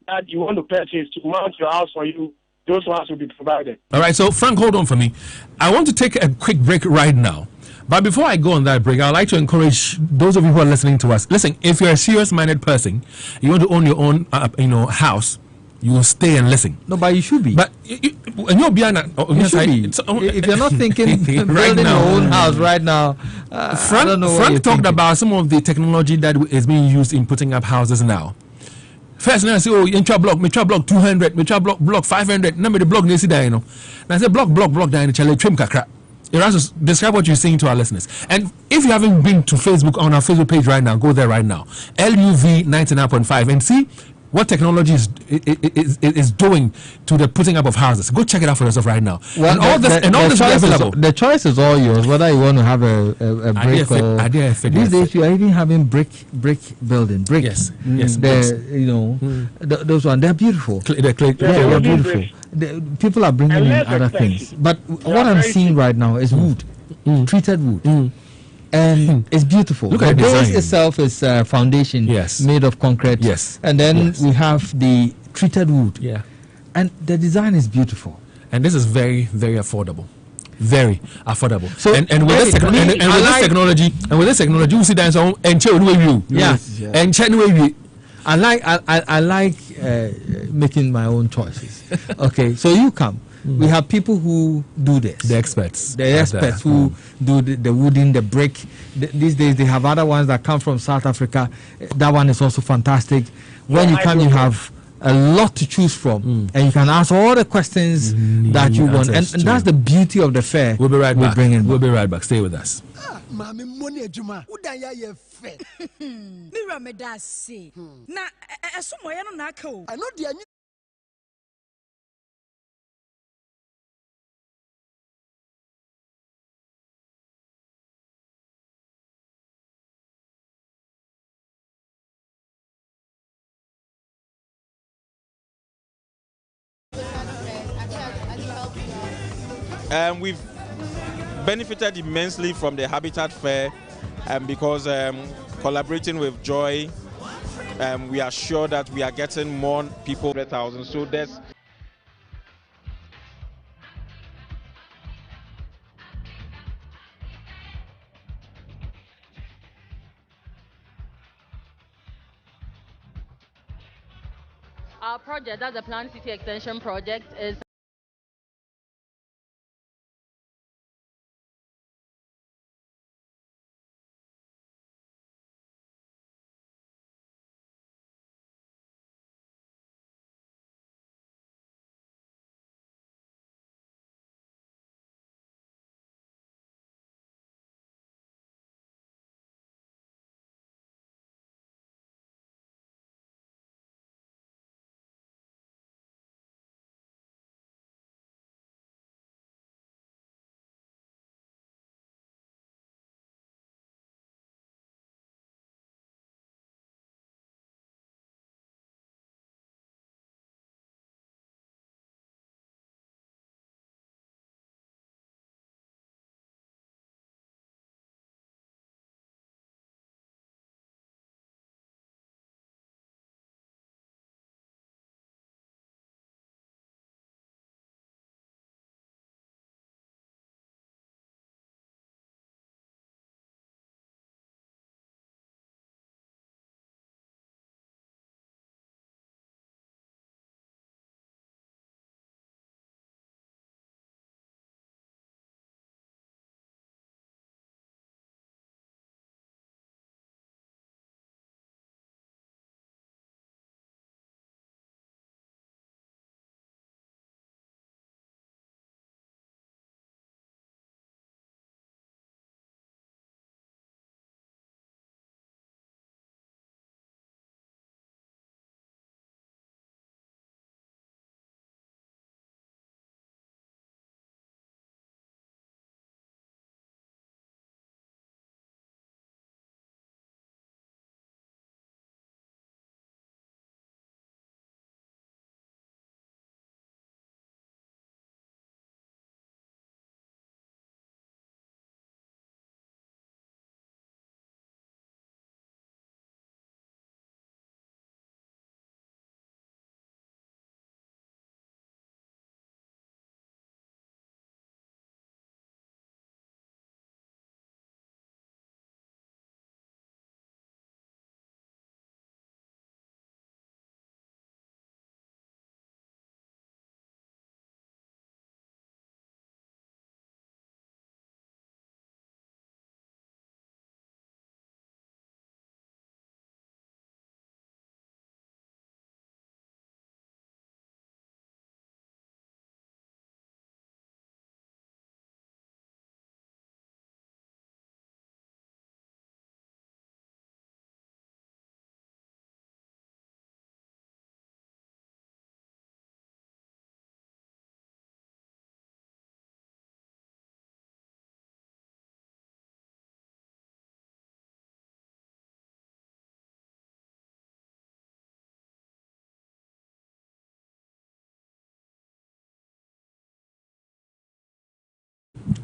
that you want to purchase to mount your house for you, those ones will be provided. All right, so Frank, hold on for me. I want to take a quick break right now. But before I go on that break, I'd like to encourage those of you who are listening to us. Listen, if you're a serious-minded person, you want to own your own, house, you will stay and listen. No, but you should be. But when you're behind, if you're not thinking right building now, your own house right now, Frank talked about some of the technology that is being used in putting up houses now. First, I say, intra block 200, block 500. Number the block, and I say block, down chale trim kakra. Erasmus, describe what you're saying to our listeners. And if you haven't been to Facebook, on our Facebook page right now, go there right now. LUV 99.5 and see what technology is doing to the putting up of houses. Go check it out for yourself right now. Well, and all this is available. The choice is all yours, whether you want to have a brick or... These days you are even having brick building. Brick. Yes. Those ones, they're beautiful. They're beautiful. People are bringing in other things. But what I'm seeing right now is wood. Treated wood. And it's beautiful. Look the at the base design. itself is foundation made of concrete. Yes. And then we have the treated wood. Yeah. And the design is beautiful. And this is very, very affordable. Very affordable. So and with this technology, we see that and check you. Yeah. And check you. I like making my own choices. Okay, so you come. We have people who do this. The experts. Who do the wooden, the brick. These days they have other ones that come from South Africa. That one is also fantastic. When you come, you have a lot to choose from, and you can ask all the questions that you want. And that's the beauty of the fair. We'll be right back. We'll be right back. Stay with us. We've benefited immensely from the Habitat Fair, because collaborating with Joy, we are sure that we are getting more people, 100,000. So there's our project, that's the Planned City Extension project, is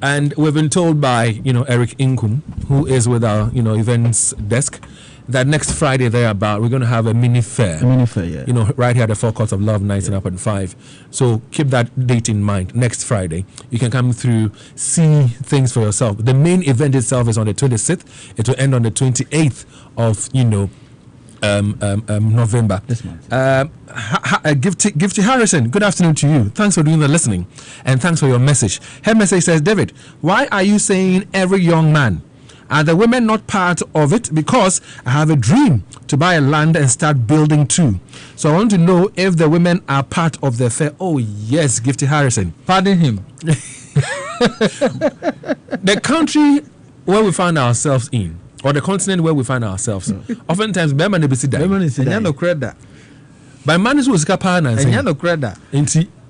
And we've been told by, Eric Inkum, who is with our, events desk, that next Friday thereabout, we're going to have a mini fair. Yeah. Right here at the Forecourts of Love 19.5. So keep that date in mind. Next Friday, you can come through, see things for yourself. The main event itself is on the 26th. It will end on the 28th of, November. This month. Gifty Harrison, good afternoon to you. Thanks for doing the listening, and thanks for your message. Her message says, David, why are you saying every young man? Are the women not part of it? Because I have a dream to buy a land and start building too. So I want to know if the women are part of the fair. Oh yes, Gifty Harrison. Pardon him. The country where we find ourselves in, or the continent where we find ourselves, oftentimes women never see that. No credit. By man is what's no credit.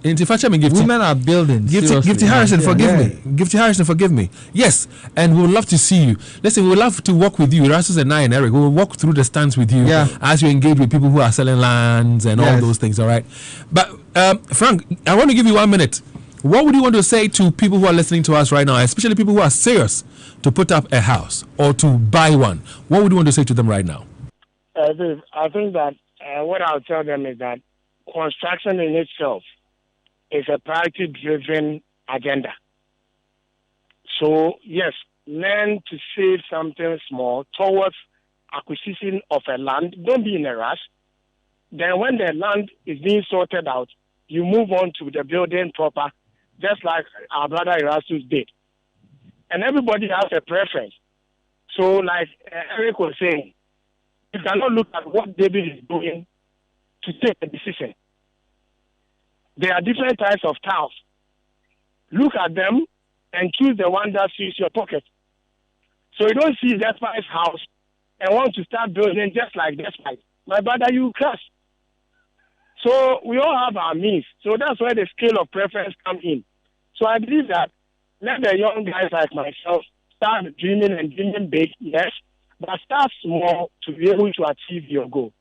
Women are building. Gifty Harrison, forgive me. Gifty Harrison, forgive me. Yes, and we would love to see you. Listen, we would love to walk with you. Rastus and I and Eric, we will walk through the stands with you as you engage with people who are selling lands and all those things, all right? But, Frank, I want to give you 1 minute. What would you want to say to people who are listening to us right now, especially people who are serious to put up a house or to buy one? What would you want to say to them right now? I think that what I'll tell them is that construction in itself is a priority-driven agenda. So, yes, learn to save something small towards acquisition of a land. Don't be in a rush. Then when the land is being sorted out, you move on to the building proper, just like our brother Erastus did. And everybody has a preference. So, like Eric was saying, you cannot look at what David is doing to take a decision. There are different types of tiles. Look at them and choose the one that suits your pocket. So you don't see Despite's house and want to start building just like Despite. My brother, you crash. So we all have our means. So that's where the scale of preference comes in. So I believe that let the young guys like myself start dreaming and dreaming big, yes, but start small to be able to achieve your goal.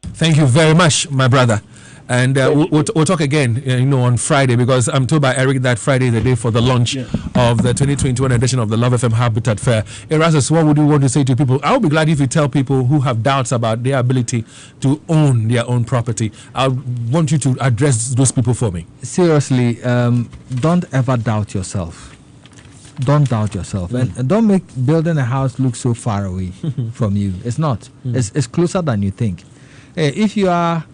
Thank you very much, my brother. And we'll talk again, on Friday, because I'm told by Eric that Friday is the day for the launch of the 2021 edition of the Love FM Habitat Fair. Erasmus, what would you want to say to people? I would be glad if you tell people who have doubts about their ability to own their own property. I want you to address those people for me. Seriously, don't ever doubt yourself. Don't doubt yourself. And don't make building a house look so far away from you. It's not. It's closer than you think. If you are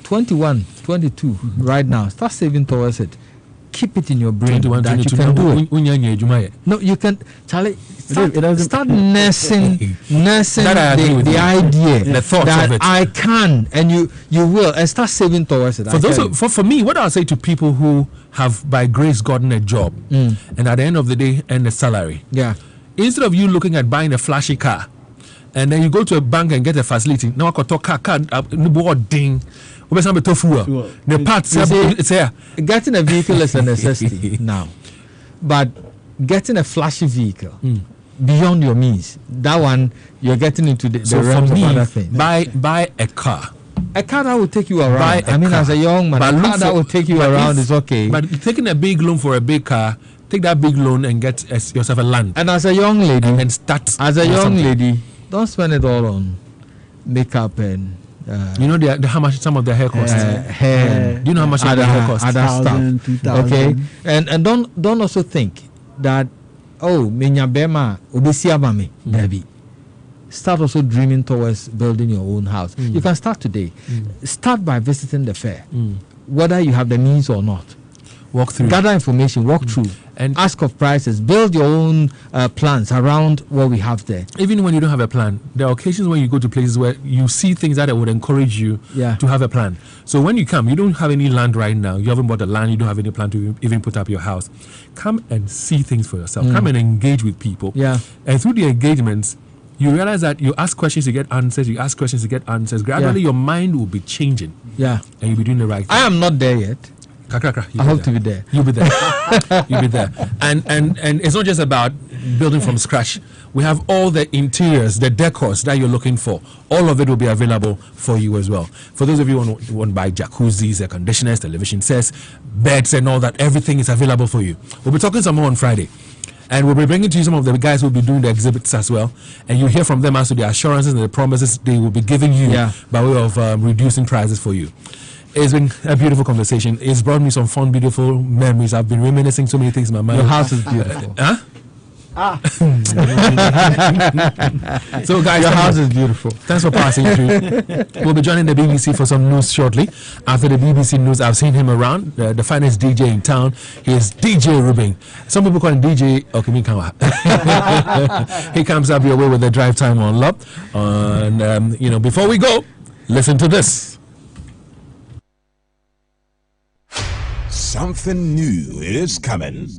21, 22 right now, start saving towards it. Keep it in your brain 21, that 22, you can do it. No, you can, Charlie, start nursing the idea the thought that of it. I can, and you will, and start saving towards it. For me, what I'll say to people who have by grace gotten a job and at the end of the day earn a salary, instead of you looking at buying a flashy car, and then you go to a bank and get a facility. Now I can talk car ding. The parts it's here. Getting a vehicle is a necessity now, but getting a flashy vehicle beyond your means, that one you're getting into the realms of other things. Buy a car. A car that will take you around. As a young man, a car that will take you around is okay. But taking a big loan for a big car, take that big loan and get yourself a land. And as a young lady, and start. As a young lady, don't spend it all on makeup and. How much some of their hair costs. Hair. Do you know how much other hair costs? Other stuff. 2,000. Okay, and don't also think that menya bema obesiaba me maybe. Start also dreaming towards building your own house. You can start today. Start by visiting the fair, whether you have the means or not. Walk through. Gather information. Walk through. And ask of prices. Build your own plans around what we have there. Even when you don't have a plan, there are occasions when you go to places where you see things that would encourage you to have a plan. So when you come, you don't have any land right now. You haven't bought a land. You don't have any plan to even put up your house. Come and see things for yourself. Come and engage with people. And through the engagements, you realize that you ask questions to get answers. You ask questions to get answers. Gradually, your mind will be changing. And you'll be doing the right thing. I am not there yet. I hope to be there. You'll be there. You'll be there. And it's not just about building from scratch. We have all the interiors, the decors that you're looking for. All of it will be available for you as well. For those of you who want to buy jacuzzis, air conditioners, television sets, beds and all that, everything is available for you. We'll be talking some more on Friday. And we'll be bringing to you some of the guys who will be doing the exhibits as well. And you'll hear from them as to the assurances and the promises they will be giving you by way of reducing prices for you. It's been a beautiful conversation. It's brought me some fun, beautiful memories. I've been reminiscing so many things in my mind. Your house is beautiful. So guys, your house is beautiful. Thanks for passing through. We'll be joining the BBC for some news shortly. After the BBC news, I've seen him around, the finest DJ in town. He is DJ Rubin. Some people call him DJ Okimikanwa. He comes up your way with the drive time on Love. And before we go, listen to this. Something new is coming.